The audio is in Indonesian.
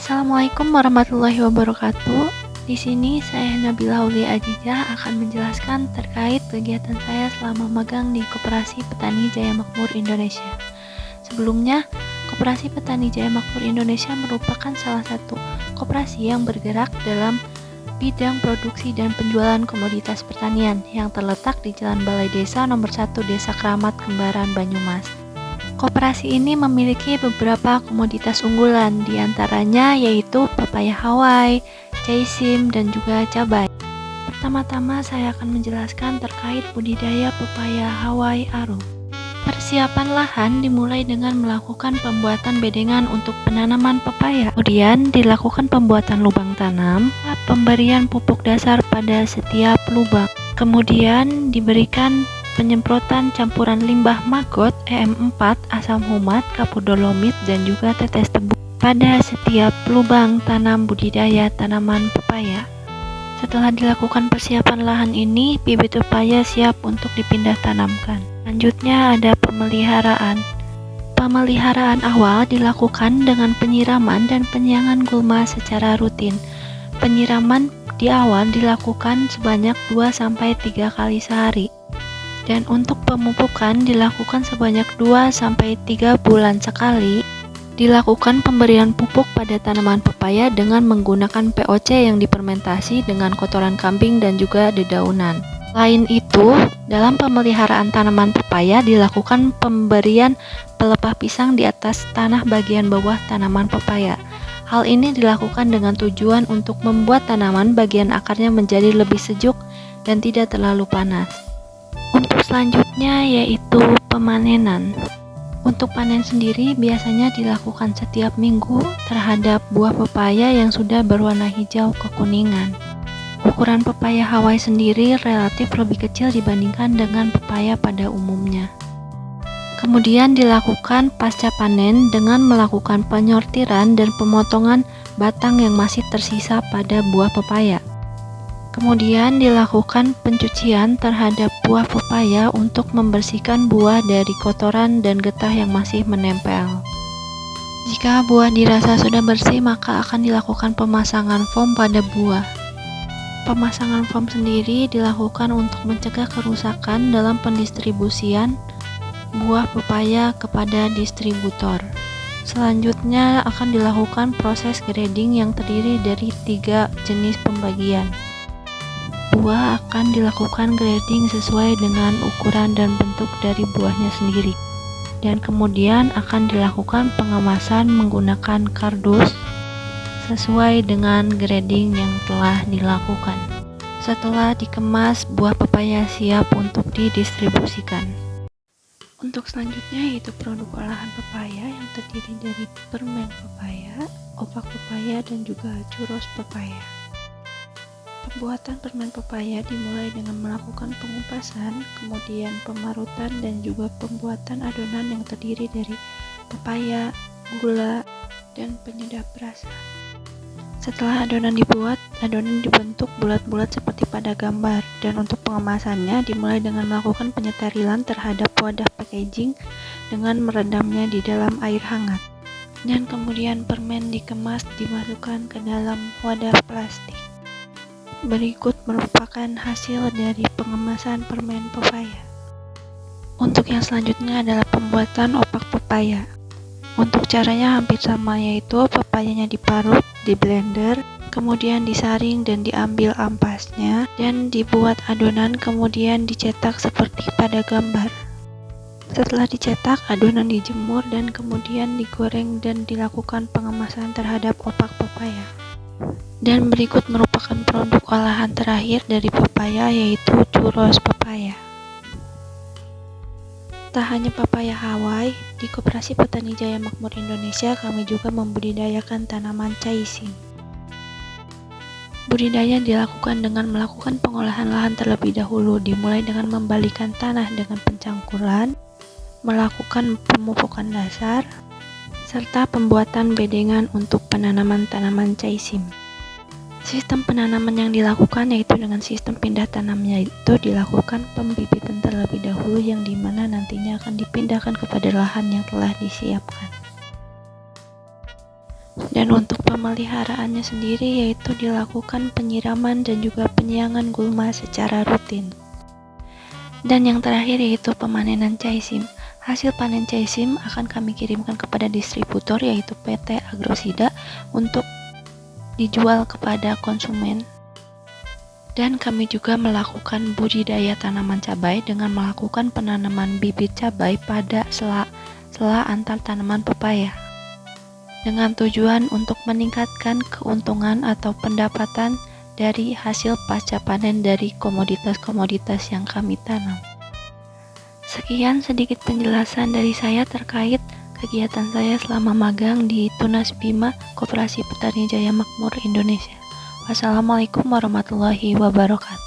Assalamualaikum warahmatullahi wabarakatuh. Di sini saya Nabila Aulia Ajijah akan menjelaskan terkait kegiatan saya selama magang di Koperasi Petani Jaya Makmur Indonesia. Sebelumnya, Koperasi Petani Jaya Makmur Indonesia merupakan salah satu koperasi yang bergerak dalam bidang produksi dan penjualan komoditas pertanian yang terletak di Jalan Balai Desa nomor 1 Desa Kramat Kembaran, Banyumas. Koperasi ini memiliki beberapa komoditas unggulan, diantaranya yaitu pepaya Hawaii, caisim, dan juga cabai. Pertama-tama saya akan menjelaskan terkait budidaya pepaya Hawaii Arum. Persiapan lahan dimulai dengan melakukan pembuatan bedengan untuk penanaman pepaya. Kemudian dilakukan pembuatan lubang tanam, pemberian pupuk dasar pada setiap lubang. Kemudian diberikan penyemprotan campuran limbah maggot, EM4, asam humat, kapur dolomit, dan juga tetes tebu pada setiap lubang tanam budidaya tanaman pepaya. Setelah dilakukan persiapan lahan ini, bibit pepaya siap untuk dipindah tanamkan. Selanjutnya ada pemeliharaan. Pemeliharaan awal dilakukan dengan penyiraman dan penyiangan gulma secara rutin. Penyiraman di awal dilakukan sebanyak 2-3 kali sehari. Dan untuk pemupukan dilakukan sebanyak 2-3 bulan sekali. Dilakukan pemberian pupuk pada tanaman pepaya dengan menggunakan POC yang difermentasi dengan kotoran kambing dan juga dedaunan. Selain itu, dalam pemeliharaan tanaman pepaya dilakukan pemberian pelepah pisang di atas tanah bagian bawah tanaman pepaya. Hal ini dilakukan dengan tujuan untuk membuat tanaman bagian akarnya menjadi lebih sejuk dan tidak terlalu panas. Untuk selanjutnya yaitu pemanenan. Untuk panen sendiri biasanya dilakukan setiap minggu terhadap buah pepaya yang sudah berwarna hijau kekuningan. Ukuran pepaya Hawaii sendiri relatif lebih kecil dibandingkan dengan pepaya pada umumnya. Kemudian dilakukan pasca panen dengan melakukan penyortiran dan pemotongan batang yang masih tersisa pada buah pepaya. Kemudian dilakukan pencucian terhadap buah pepaya untuk membersihkan buah dari kotoran dan getah yang masih menempel. Jika buah dirasa sudah bersih, maka akan dilakukan pemasangan foam pada buah. Pemasangan foam sendiri dilakukan untuk mencegah kerusakan dalam pendistribusian buah pepaya kepada distributor. Selanjutnya akan dilakukan proses grading yang terdiri dari 3 jenis pembagian. Buah akan dilakukan grading sesuai dengan ukuran dan bentuk dari buahnya sendiri. Dan kemudian akan dilakukan pengemasan menggunakan kardus sesuai dengan grading yang telah dilakukan. Setelah dikemas, buah pepaya siap untuk didistribusikan. Untuk selanjutnya yaitu produk olahan pepaya yang terdiri dari permen pepaya, opak pepaya, dan juga churros pepaya. Pembuatan permen pepaya dimulai dengan melakukan pengupasan, kemudian pemarutan, dan juga pembuatan adonan yang terdiri dari pepaya, gula, dan penyedap rasa. Setelah adonan dibuat, adonan dibentuk bulat-bulat seperti pada gambar, dan untuk pengemasannya dimulai dengan melakukan penyterilan terhadap wadah packaging dengan merendamnya di dalam air hangat. Dan kemudian permen dikemas dimasukkan ke dalam wadah plastik. Berikut merupakan hasil dari pengemasan permen pepaya. Untuk yang selanjutnya adalah pembuatan opak pepaya. Untuk caranya hampir sama, yaitu pepayanya diparut, di blender, kemudian disaring dan diambil ampasnya, dan dibuat adonan kemudian dicetak seperti pada gambar. Setelah dicetak, adonan dijemur dan kemudian digoreng dan dilakukan pengemasan terhadap opak pepaya. Dan berikut merupakan produk olahan terakhir dari pepaya yaitu churros pepaya. Tak hanya pepaya Hawaii, di Koperasi Petani Jaya Makmur Indonesia kami juga membudidayakan tanaman caisim. Budidaya dilakukan dengan melakukan pengolahan lahan terlebih dahulu, dimulai dengan membalikan tanah dengan pencangkuran, melakukan pemupukan dasar, serta pembuatan bedengan untuk penanaman tanaman caisim. Sistem penanaman yang dilakukan yaitu dengan sistem pindah tanamnya, itu dilakukan pembibitan terlebih dahulu yang dimana nantinya akan dipindahkan kepada lahan yang telah disiapkan. Dan untuk pemeliharaannya sendiri yaitu dilakukan penyiraman dan juga penyiangan gulma secara rutin. Dan yang terakhir yaitu pemanenan caisim. Hasil panen caisim akan kami kirimkan kepada distributor yaitu PT Agrosida untuk dijual kepada konsumen. Dan kami juga melakukan budidaya tanaman cabai dengan melakukan penanaman bibit cabai pada sela antar tanaman pepaya, dengan tujuan untuk meningkatkan keuntungan atau pendapatan dari hasil pasca panen dari komoditas-komoditas yang kami tanam. Sekian sedikit penjelasan dari saya terkait kegiatan saya selama magang di Tunas Bima Koperasi Petani Jaya Makmur Indonesia. Wassalamualaikum warahmatullahi wabarakatuh.